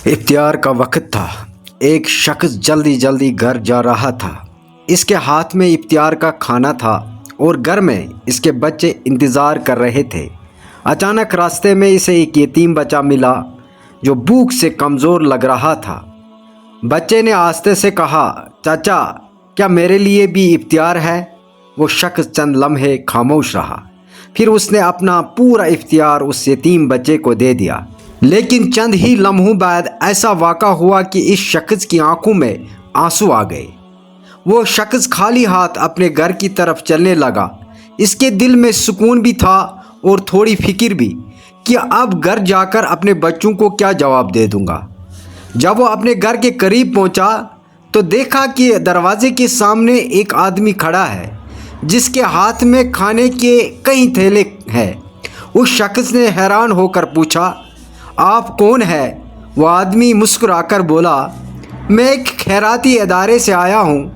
افطار کا وقت تھا۔ ایک شخص جلدی جلدی گھر جا رہا تھا۔ اس کے ہاتھ میں افطار کا کھانا تھا اور گھر میں اس کے بچے انتظار کر رہے تھے۔ اچانک راستے میں اسے ایک یتیم بچہ ملا جو بھوک سے کمزور لگ رہا تھا۔ بچے نے آہستہ سے کہا، چاچا کیا میرے لیے بھی افطار ہے؟ وہ شخص چند لمحے خاموش رہا، پھر اس نے اپنا پورا افطار اس یتیم بچے کو دے دیا۔ لیکن چند ہی لمحوں بعد ایسا واقع ہوا کہ اس شخص کی آنکھوں میں آنسو آ گئے۔ وہ شخص خالی ہاتھ اپنے گھر کی طرف چلنے لگا۔ اس کے دل میں سکون بھی تھا اور تھوڑی فکر بھی کہ اب گھر جا کر اپنے بچوں کو کیا جواب دے دوں گا۔ جب وہ اپنے گھر کے قریب پہنچا تو دیکھا کہ دروازے کے سامنے ایک آدمی کھڑا ہے جس کے ہاتھ میں کھانے کے کئی تھیلے ہیں۔ اس شخص نے حیران ہو کر پوچھا، آپ کون ہیں؟ وہ آدمی مسکرا کر بولا، میں ایک خیراتی ادارے سے آیا ہوں۔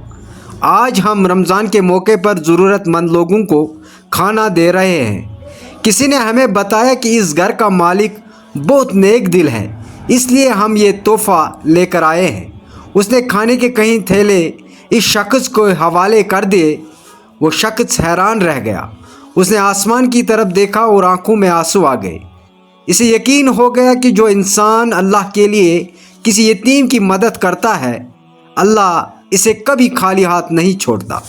آج ہم رمضان کے موقع پر ضرورت مند لوگوں کو کھانا دے رہے ہیں۔ کسی نے ہمیں بتایا کہ اس گھر کا مالک بہت نیک دل ہے، اس لیے ہم یہ تحفہ لے کر آئے ہیں۔ اس نے کھانے کے کئی تھیلے اس شخص کو حوالے کر دیے۔ وہ شخص حیران رہ گیا۔ اس نے آسمان کی طرف دیکھا اور آنکھوں میں آنسو آ گئے۔ اسے یقین ہو گیا کہ جو انسان اللہ کے لیے کسی یتیم کی مدد کرتا ہے، اللہ اسے کبھی خالی ہاتھ نہیں چھوڑتا۔